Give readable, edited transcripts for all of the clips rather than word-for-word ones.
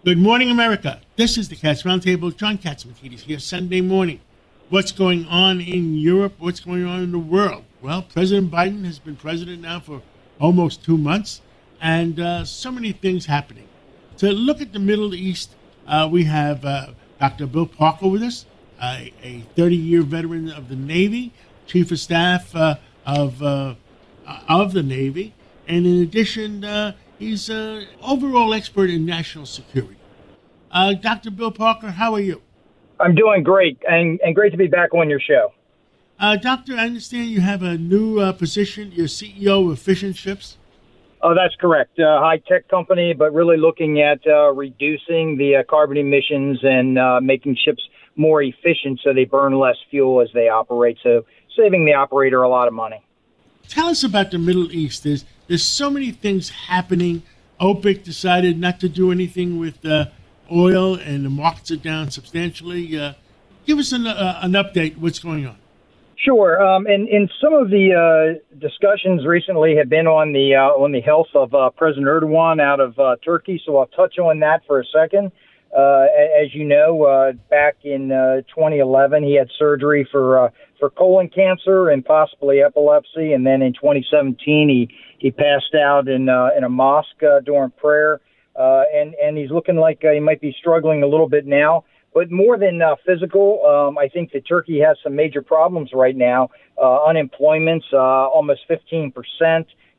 Good morning, America. This is the Cats Roundtable. John Catsimatidis here Sunday morning. What's going on in Europe? What's going on in the world? Well, President Biden has been president now for almost 2 months, and so many things happening. To look at the Middle East, we have Dr. Bill Parker with us, a 30-year veteran of the Navy, Chief of Staff of the Navy, and in addition, he's an overall expert in national security. Dr. Bill Parker, how are you? I'm doing great, and great to be back on your show. Doctor, I understand you have a new position. You're CEO of Efficient Ships. Oh, that's correct. High-tech company, but really looking at reducing the carbon emissions and making ships more efficient so they burn less fuel as they operate, so saving the operator a lot of money. Tell us about the Middle East. There's so many things happening. OPEC decided not to do anything with oil, and the markets are down substantially. Give us an update. What's going on? Sure. And some of the discussions recently have been on the health of President Erdogan out of Turkey. So I'll touch on that for a second. As you know, back in 2011, he had surgery for colon cancer and possibly epilepsy. And then in 2017, he passed out in a mosque during prayer. And he's looking like he might be struggling a little bit now. But more than physical, I think that Turkey has some major problems right now. Unemployment's almost 15%.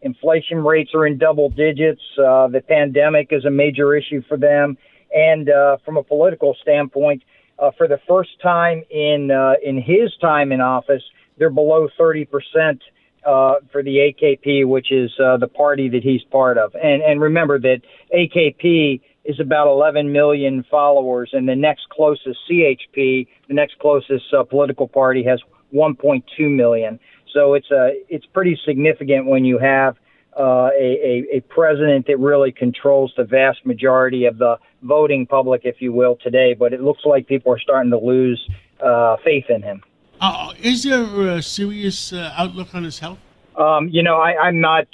Inflation rates are in double digits. The pandemic is a major issue for them. And from a political standpoint, for the first time in his time in office, they're below 30% for the AKP, which is the party that he's part of. And remember that AKP is about 11 million followers, and the next closest CHP, the next closest political party, has 1.2 million. So it's pretty significant when you have a president that really controls the vast majority of the voting public, if you will, today. But it looks like people are starting to lose faith in him. Is there a serious outlook on his health? I'm not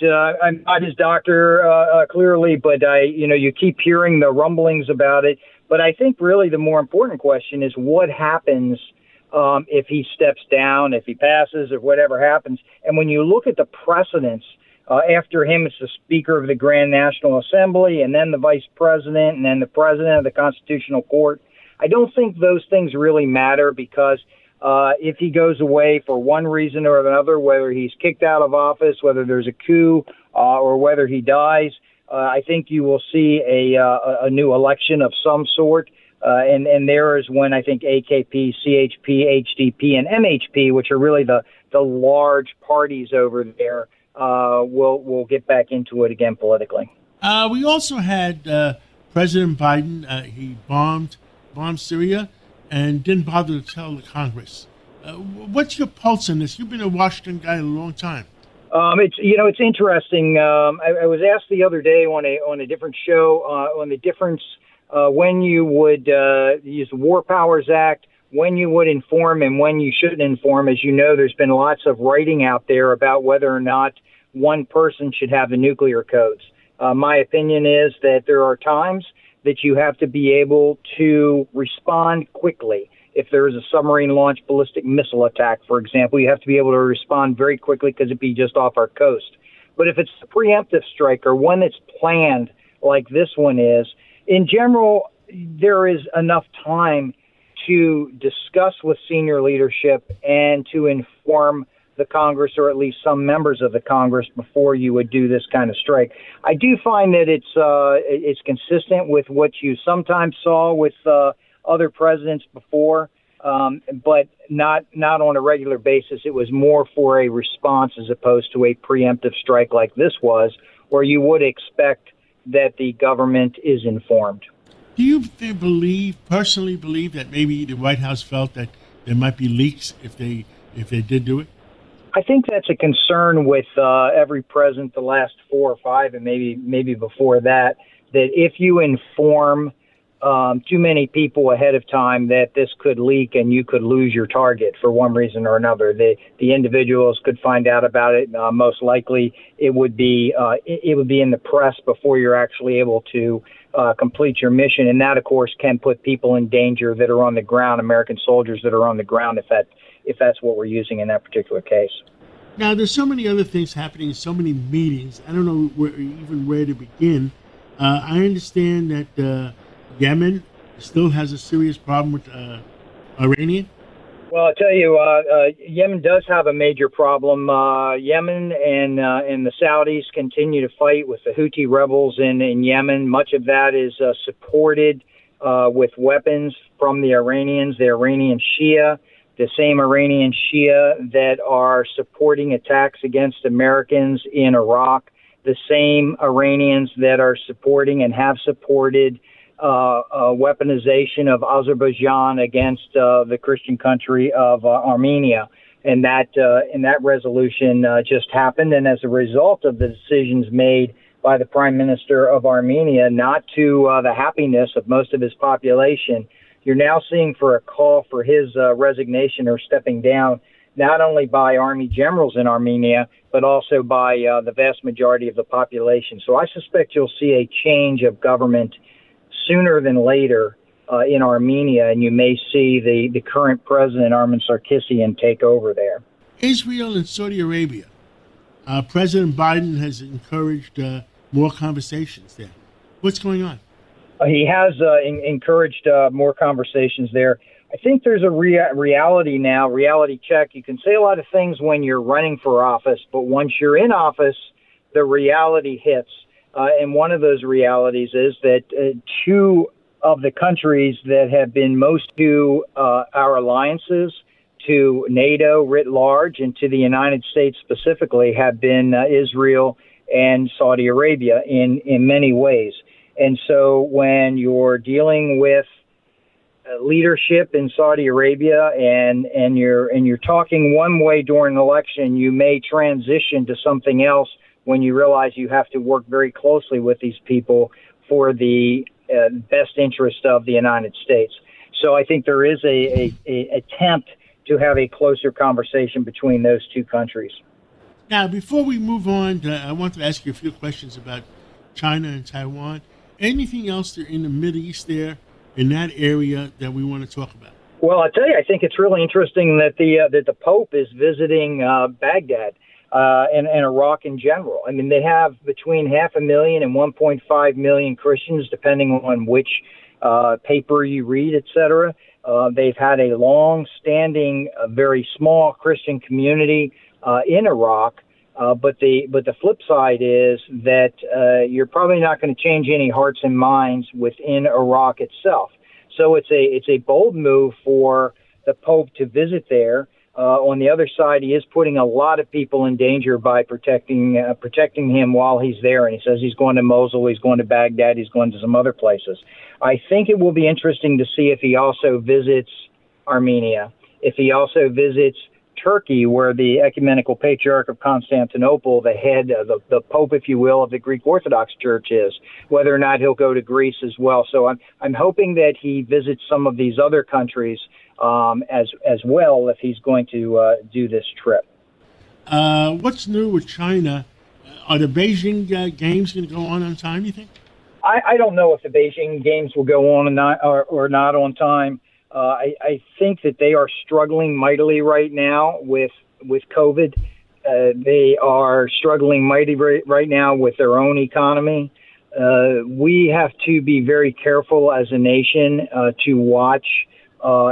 his doctor, clearly, but you keep hearing the rumblings about it. But I think really the more important question is what happens if he steps down, if he passes, or whatever happens. And when you look at the precedents, after him, it's the Speaker of the Grand National Assembly, and then the Vice President, and then the President of the Constitutional Court. I don't think those things really matter because if he goes away for one reason or another, whether he's kicked out of office, whether there's a coup, or whether he dies, I think you will see a new election of some sort. And there is when I think AKP, CHP, HDP, and MHP, which are really the large parties over there, will get back into it again politically. We also had President Biden. He bombed Syria and didn't bother to tell the Congress. What's your pulse on this? You've been a Washington guy a long time. It's interesting. I was asked the other day on a different show on the difference when you would use the War Powers Act, when you would inform and when you shouldn't inform. As you know, there's been lots of writing out there about whether or not one person should have the nuclear codes. My opinion is that there are times that you have to be able to respond quickly. If there is a submarine-launched ballistic missile attack, for example, you have to be able to respond very quickly because it'd be just off our coast. But if it's a preemptive strike or one that's planned like this one is, in general, there is enough time to discuss with senior leadership and to inform the Congress, or at least some members of the Congress, before you would do this kind of strike. I do find that it's consistent with what you sometimes saw with other presidents before, but not on a regular basis. It was more for a response as opposed to a preemptive strike like this was, where you would expect that the government is informed. Do you personally believe that maybe the White House felt that there might be leaks if they did do it? I think that's a concern with every president, the last 4 or 5, and maybe before that, that if you inform too many people ahead of time that this could leak and you could lose your target for one reason or another, the individuals could find out about it. Most likely, it would be in the press before you're actually able to complete your mission. And that, of course, can put people in danger that are on the ground, American soldiers that are on the ground, if that's what we're using in that particular case. Now, there's so many other things happening, so many meetings. I don't know where to begin. I understand that Yemen still has a serious problem with Iranian. Well, I'll tell you, Yemen does have a major problem. Yemen and the Saudis continue to fight with the Houthi rebels in Yemen. Much of that is supported with weapons from the Iranians, the Iranian Shia, the same Iranian Shia that are supporting attacks against Americans in Iraq, the same Iranians that are supporting and have supported weaponization of Azerbaijan against the Christian country of Armenia. And that resolution just happened. And as a result of the decisions made by the Prime Minister of Armenia, not to the happiness of most of his population, you're now seeing for a call for his resignation or stepping down, not only by army generals in Armenia, but also by the vast majority of the population. So I suspect you'll see a change of government sooner than later in Armenia, and you may see the current president, Armen Sarkisian, take over there. Israel and Saudi Arabia. President Biden has encouraged more conversations there. What's going on? He has encouraged more conversations there. I think there's a reality now, reality check. You can say a lot of things when you're running for office, but once you're in office, the reality hits. And one of those realities is that two of the countries that have been most to our alliances, to NATO writ large, and to the United States specifically, have been Israel and Saudi Arabia in many ways. And so when you're dealing with leadership in Saudi Arabia and you're talking one way during an election, you may transition to something else when you realize you have to work very closely with these people for the best interest of the United States. So I think there is a attempt to have a closer conversation between those two countries. Now, before we move on, I want to ask you a few questions about China and Taiwan. Anything else there in the Middle East there, in that area, that we want to talk about? Well, I tell you, I think it's really interesting that the Pope is visiting Baghdad and Iraq in general. I mean, they have between 500,000 and 1.5 million Christians, depending on which paper you read, etc. They've had a long-standing, very small Christian community in Iraq. But the flip side is that you're probably not going to change any hearts and minds within Iraq itself. So it's a bold move for the Pope to visit there. On the other side, he is putting a lot of people in danger by protecting him while he's there. And he says he's going to Mosul, he's going to Baghdad, he's going to some other places. I think it will be interesting to see if he also visits Armenia, if he also visits Turkey, where the ecumenical patriarch of Constantinople, the head of the Pope, if you will, of the Greek Orthodox Church is, whether or not he'll go to Greece as well. So I'm hoping that he visits some of these other countries as well if he's going to do this trip. What's new with China? Are the Beijing games going to go on time, you think? I don't know if the Beijing games will go on or not on time. I think that they are struggling mightily right now with COVID. They are struggling mightily right now with their own economy. We have to be very careful as a nation to watch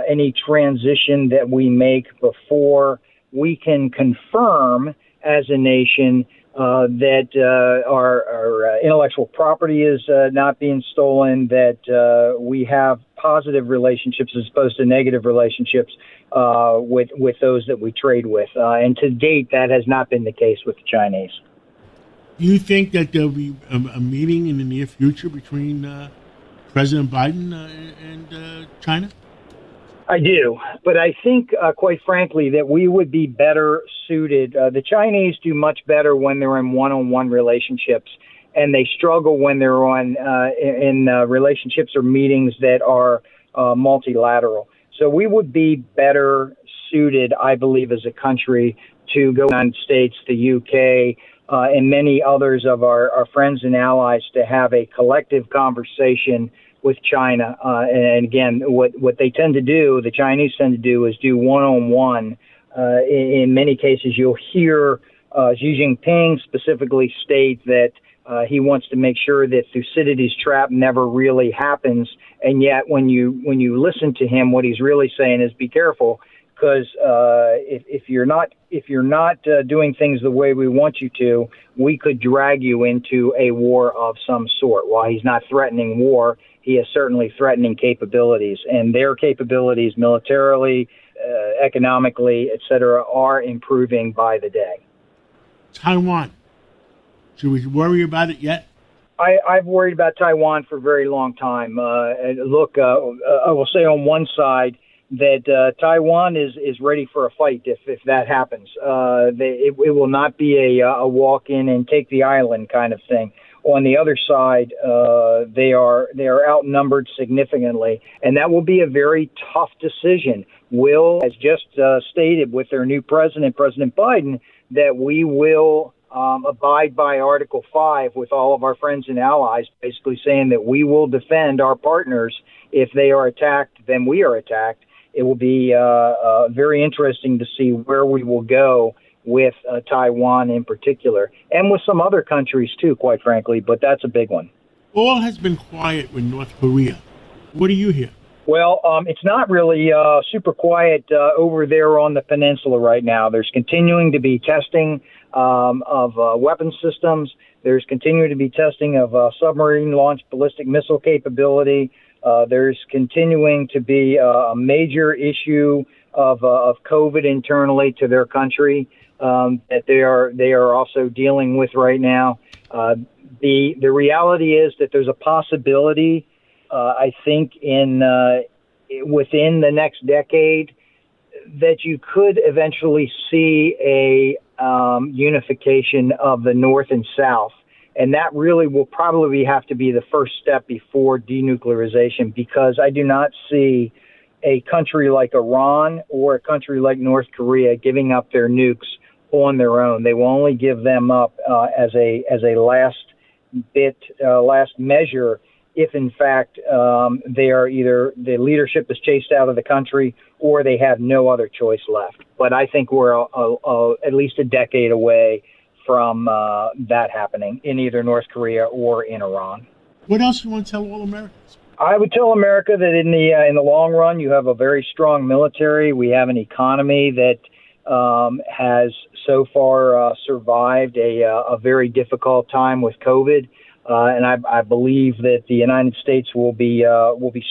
any transition that we make before we can confirm as a nation that our intellectual property is not being stolen, that we have positive relationships as opposed to negative relationships with those that we trade with. And to date, that has not been the case with the Chinese. Do you think that there'll be a meeting in the near future between President Biden and China? I do, but I think, quite frankly, that we would be better suited. The Chinese do much better when they're in one-on-one relationships, and they struggle when they're in relationships or meetings that are multilateral. So we would be better suited, I believe, as a country to go to the United States, the UK, and many others of our friends and allies to have a collective conversation with China. And again, what they tend to do, the Chinese tend to do, is do one-on-one. In many cases, you'll hear Xi Jinping specifically state that he wants to make sure that Thucydides' trap never really happens. And yet, when you listen to him, what he's really saying is, be careful, because if you're not doing things the way we want you to, we could drag you into a war of some sort. While he's not threatening war, he is certainly threatening capabilities, and their capabilities militarily, economically, et cetera, are improving by the day. Taiwan. Should we worry about it yet? I've worried about Taiwan for a very long time. Look, I will say on one side that Taiwan is ready for a fight if that happens. It will not be a walk in and take the island kind of thing. On the other side, they are outnumbered significantly, and that will be a very tough decision. As just stated with their new president, President Biden, that we will abide by Article 5 with all of our friends and allies, basically saying that we will defend our partners. If they are attacked, then we are attacked. It will be very interesting to see where we will go with Taiwan in particular, and with some other countries too, quite frankly, but that's a big one. All has been quiet with North Korea. What do you hear? Well, it's not really super quiet over there on the peninsula right now. There's continuing to be testing of weapon systems. There's continuing to be testing of submarine-launched ballistic missile capability. There's continuing to be a major issue of COVID internally to their country that they are also dealing with right now. The reality is that there's a possibility, I think, within the next decade, that you could eventually see a unification of the North and South. And that really will probably have to be the first step before denuclearization, because I do not see a country like Iran or a country like North Korea giving up their nukes on their own. They will only give them up as a last measure if, in fact, they are either the leadership is chased out of the country or they have no other choice left. But I think we're at least a decade away from that happening in either North Korea or in Iran. What else do you want to tell all Americans? I would tell America that in the long run, you have a very strong military. We have an economy that has so far survived a very difficult time with COVID. And I believe that the United States will be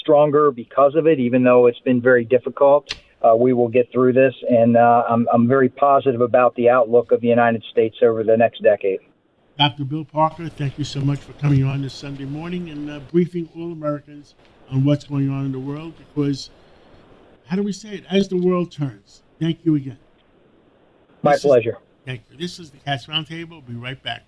stronger because of it, even though it's been very difficult. We will get through this, and I'm very positive about the outlook of the United States over the next decade. Dr. Bill Parker, thank you so much for coming on this Sunday morning and briefing all Americans on what's going on in the world, because, how do we say it, as the world turns. Thank you again. My pleasure. Thank you. This is the Cats Roundtable. We'll be right back.